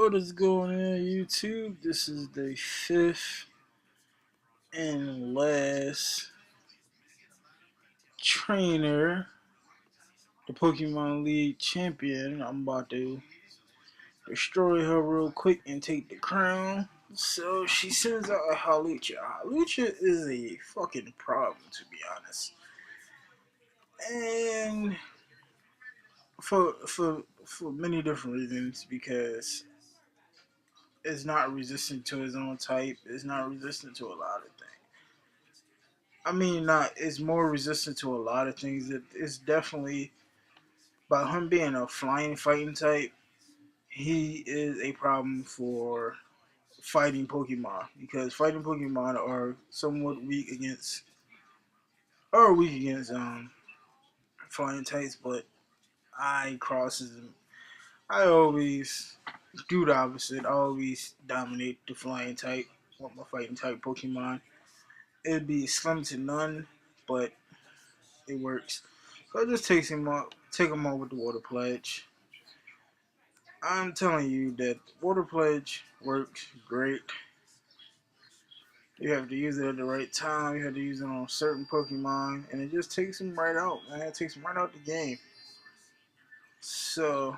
What is going on YouTube? This is the fifth and last trainer, the Pokemon League champion. I'm about to destroy her real quick and take the crown. So she sends out a Hawlucha. Hawlucha is a fucking problem, to be honest. And for many different reasons, because it's not resistant to his own type. It's not resistant to a lot of things. I mean, not. It's more resistant to a lot of things. It's definitely by him being a flying fighting type. He is a problem for fighting Pokemon because fighting Pokemon are somewhat weak against flying types. But I crosses them. I always do the opposite. I always dominate the flying type with my fighting type Pokemon. It'd be slim to none, but it works. So I just take him out with the water pledge. I'm telling you that water pledge works great. You have to use it at the right time. You have to use it on certain Pokemon, and it just takes them right out, man. It takes them right out the game. So,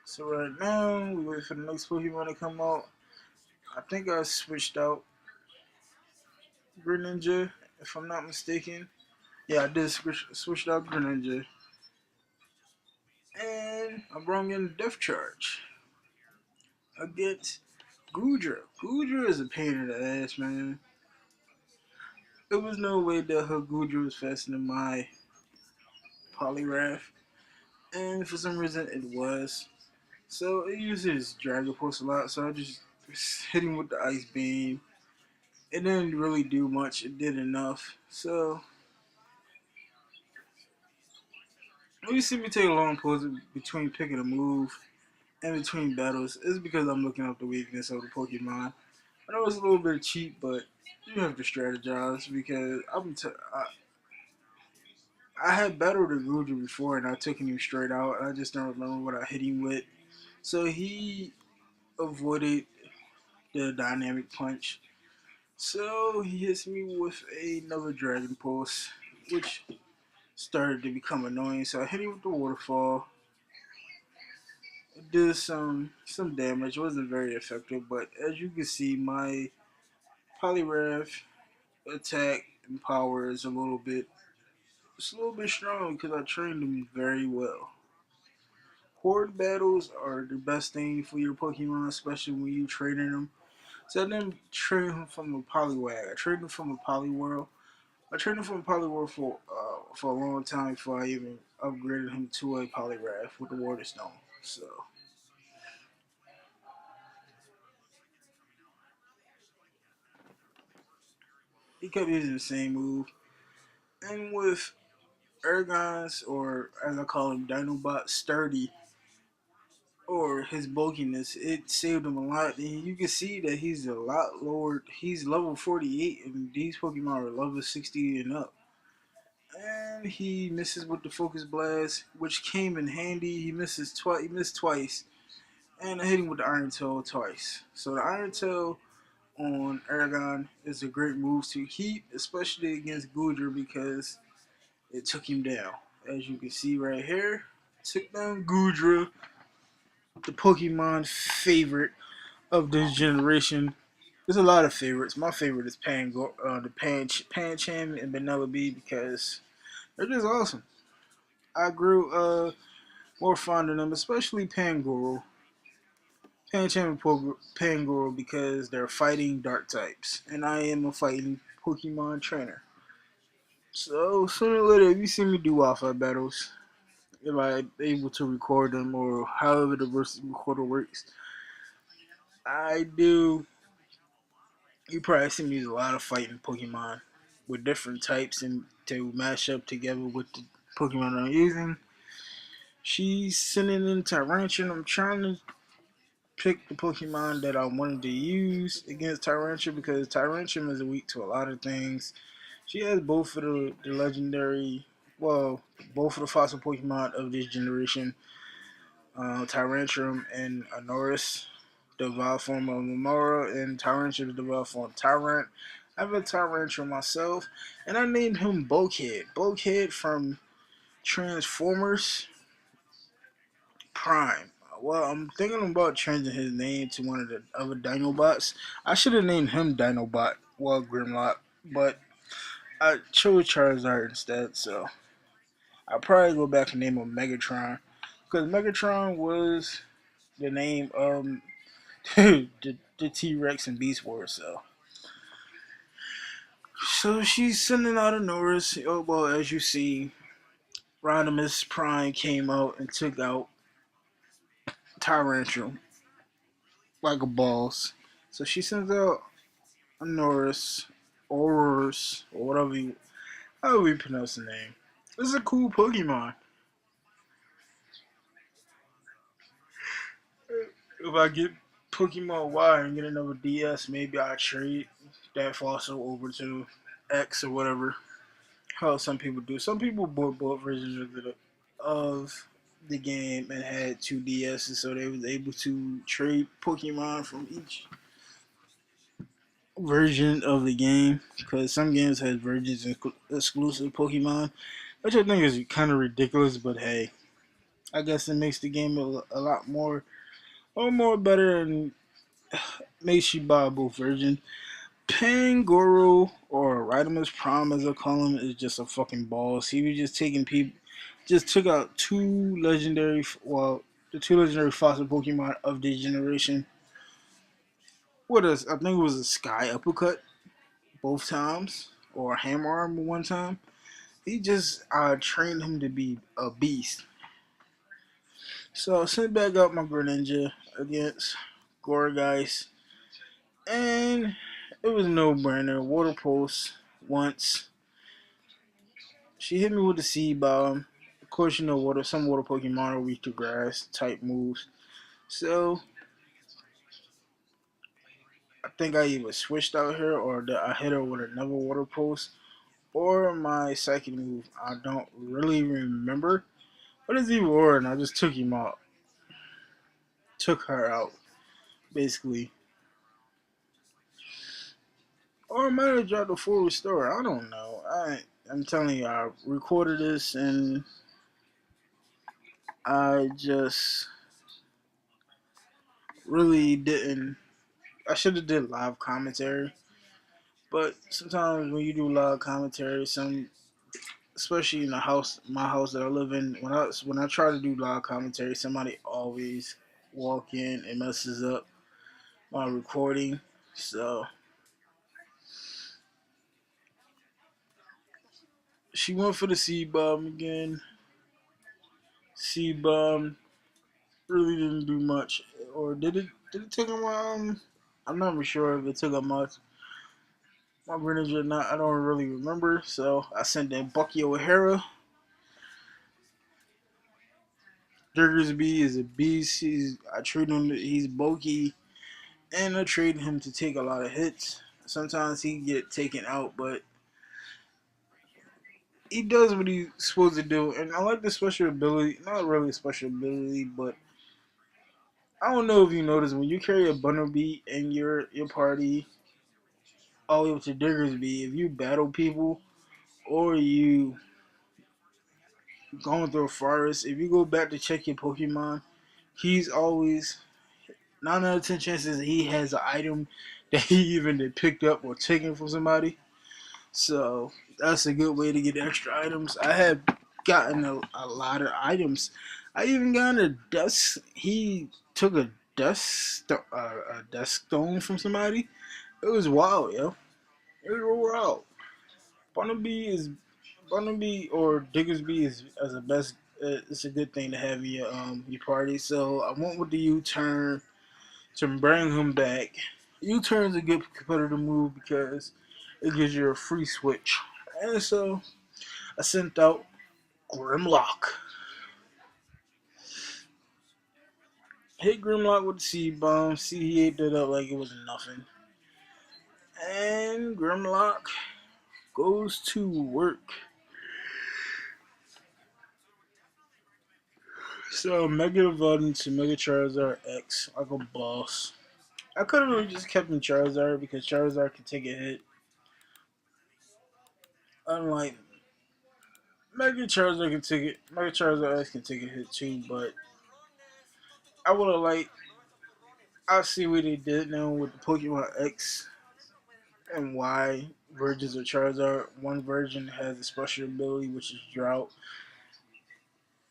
so right now we wait for the next Pokemon to come out. I think I switched out Greninja, if I'm not mistaken. Yeah, I did switch out Greninja, and I brought in Death Charge against Goodra. Goodra is a pain in the ass, man. There was no way that her Goodra was faster than my Poliwrath, and for some reason it was. So it uses Dragon Pulse a lot, so I just hit him with the Ice Beam. It didn't really do much, it did enough. So when you see me take a long pause between picking a move and between battles, it's because I'm looking up the weakness of the Pokemon. I know it's a little bit cheap, but you have to strategize because I had battled a Guja before and I took him straight out. I just don't remember what I hit him with. So he avoided the dynamic punch. So he hits me with another Dragon Pulse, which started to become annoying. So I hit him with the waterfall. It did some damage. It wasn't very effective, but as you can see, my Poliwrath attack and power is a little bit strong because I trained him very well. Horde battles are the best thing for your Pokemon, especially when you training them. So I didn't train him from a Poliwag. I trained him from a Poliwhirl. I trained him from a Poliwhirl for a long time before I even upgraded him to a Poliwrath with the Water Stone. So he kept using the same move. And with Ergon's, or as I call him, Dinobot Sturdy, or his bulkiness, it saved him a lot. And you can see that he's a lot lower. He's level 48, and these Pokemon are level 60 and up. And he misses with the Focus Blast, which came in handy. He misses twice. He missed twice, and I hit him with the Iron Tail twice. So the Iron Tail on Aragon is a great move to keep, especially against Goodra because it took him down. As you can see right here, took down Goodra, the Pokemon favorite of this generation. There's a lot of favorites. My favorite is Pancham and Vanellope because they're just awesome. I grew more fond of them, especially Pancham and Pangoro because they're fighting dark types, and I am a fighting Pokemon trainer. So sooner or later, if you see me do Wi-Fi battles, if I'm able to record them or however the versus recorder works, I do. You probably see me use a lot of fighting Pokemon with different types and to mash up together with the Pokemon I'm using. She's sending in Tyrantrum. I'm trying to pick the Pokemon that I wanted to use against Tyrantrum because Tyrantrum is weak to a lot of things. She has both of the legendary, well, both of the fossil Pokemon of this generation, Tyrantrum and Anoris, the evolved form of Mamora, and Tyrantrum, the evolved form of Tyrant. I have a Tyrantrum myself, and I named him Bulkhead. Bulkhead from Transformers Prime. Well, I'm thinking about changing his name to one of the other Dinobots. I should have named him Dinobot, well, Grimlock, but I chose Charizard instead, so I'll probably go back and name him Megatron. Because Megatron was the name the T Rex and Beast Wars, so she's sending out a Norris. Oh, well, as you see, Rodimus Prime came out and took out Tyrantrum like a boss. So she sends out a Norris, Aurorus, or whatever however you pronounce the name. This is a cool Pokemon. If I get Pokemon Y and get another DS, maybe I trade that fossil over to X or whatever. How some people do. Some people bought both versions of the game and had two DSs, so they was able to trade Pokemon from each version of the game. Because some games has versions exclusive Pokemon, which I think is kind of ridiculous. But hey, I guess it makes the game a lot more or more better and makes you buy both versions. Pangoro or Rodimus Prime as I call him is just a fucking boss. He was just taking people, just took out the two legendary fossil Pokemon of this generation. I think it was a Sky Uppercut both times or a Hammer Arm one time. He just trained him to be a beast. So I sent back up my Greninja against Gourgeist, and it was no brainer. Water Pulse once. She hit me with the Seed Bomb. Of course, you know some water Pokemon are weak to grass type moves. So I think I either switched out here or that I hit her with another water pulse or my psychic move. I don't really remember. But it's either or, and I just took him out. Took her out, basically. Or I might have dropped a full restore. I don't know. I'm telling you, I recorded this and I just really didn't. I should have did live commentary. But sometimes when you do live commentary, especially in my house that I live in, when I try to do live commentary, somebody always walk in and messes up my recording. So she went for the Seed Bomb again. Seed Bomb really didn't do much, or did it? Did it take him? I'm not sure if it took him much. My British or not, I don't really remember. So I sent in Bucky O'Hara. Diggersby is a beast. I treat him. He's bulky, and I trade him to take a lot of hits. Sometimes he get taken out, but he does what he's supposed to do. And I like the special ability. Not really a special ability, but I don't know if you notice when you carry a Butterbeat in your party all the way up to Diggersby, if you battle people or you going through a forest, if you go back to check your Pokemon, he's always 9 out of 10 chances he has an item that he even did picked up or taken from somebody. So that's a good way to get extra items. I have gotten a lot of items. I even got a dust. He took a dust stone from somebody. It was wild, yo. It was wild. Barnaby is Barnaby or Diggersby is as a best. It's a good thing to have in your party. So I went with the U-turn to bring him back. U-turn's a good competitive move because it gives you a free switch. And so I sent out Grimlock. Hit Grimlock with the Seed Bomb. See, he ate that up like it was nothing. And Grimlock goes to work. So Mega evolved into Mega Charizard X like a boss. I could have really just kept him Charizard because Charizard can take a hit. Unlike Mega Charizard X can take a hit too, but I would have liked. I see what they did now with the Pokemon X and Y versions of Charizard. One version has a special ability, which is Drought,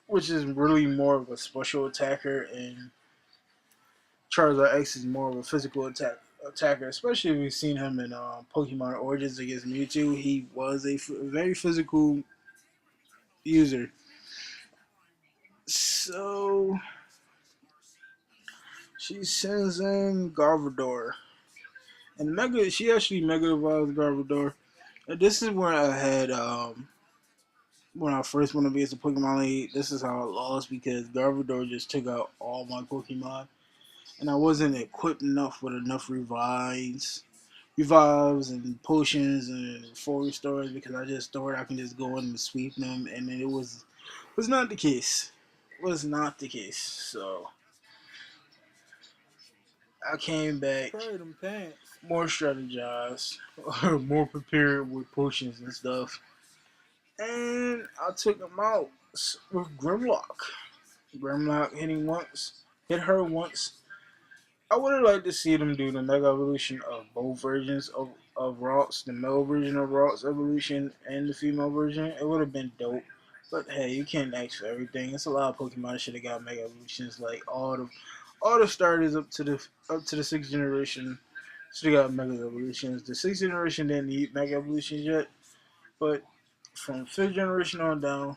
which is really more of a special attacker, and Charizard X is more of a physical attacker. Especially if we've seen him in Pokemon Origins against Mewtwo. He was a very physical user. So she sends in Garbodor, and she actually Mega evolves Garbodor. And this is where I had when I first went against the Pokemon League. This is how I lost because Garbodor just took out all my Pokemon, and I wasn't equipped enough with enough revives and potions and full restores because I just thought I can just go in and sweep them, and then it was not the case. Was not the case. So I came back more strategized, or more prepared with potions and stuff, and I took them out with Grimlock. Grimlock hit her once. I would have liked to see them do the Mega Evolution of both versions of Rocks, the male version of Rocks Evolution and the female version. It would have been dope. But hey, you can't ask for everything. It's a lot of Pokemon that should have got Mega Evolutions. Like all the starters up to the sixth generation should have got Mega Evolutions. The sixth generation didn't need Mega Evolutions yet, but from fifth generation on down,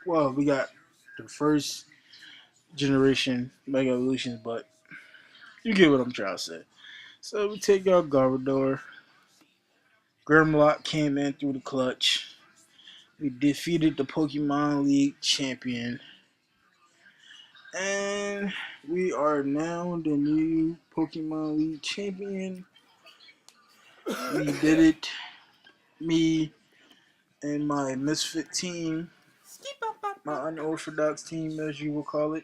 well, we got the first generation Mega Evolutions, but you get what I'm trying to say. So we take out Garbodor. Grimlock came in through the clutch. We defeated the Pokemon League champion. And we are now the new Pokemon League champion. We did it. Me and my misfit team. My unorthodox team, as you will call it.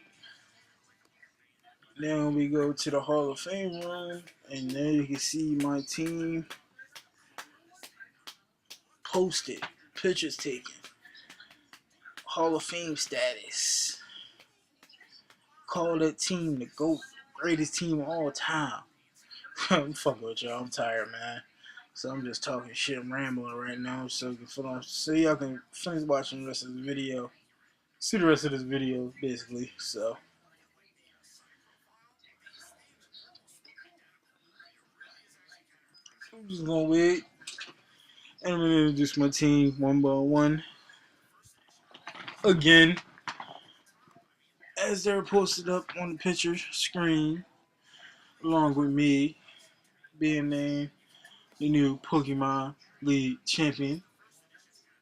Then we go to the Hall of Fame room. And there you can see my team posted. Pictures taken. Hall of Fame status. Call that team the GOAT, greatest team of all time. I'm fucking with y'all. I'm tired, man. So I'm just talking shit. I'm rambling right now. So y'all can finish watching the rest of the video. See the rest of this video, basically. So I'm just gonna wait, and I'm gonna introduce my team one by one again, as they're posted up on the picture screen, along with me being named the new Pokemon League champion.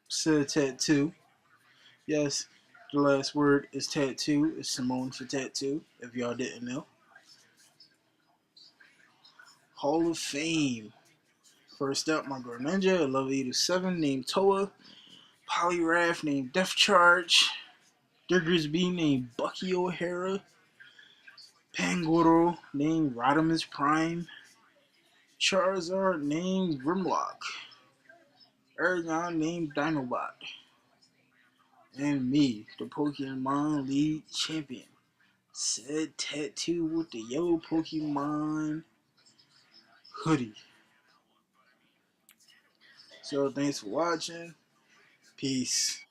Said tattoo. Yes, the last word is tattoo. It's Simone for tattoo, if y'all didn't know. Hall of Fame. First up, my Greninja, a level 87 named Toa. Poliwrath named Death Charge. Diggersby named Bucky O'Hara. Pangoro named Rodimus Prime. Charizard named Grimlock. Eragon named Dinobot. And me, the Pokemon League champion. Said tattoo with the yellow Pokemon hoodie. So thanks for watching. Peace.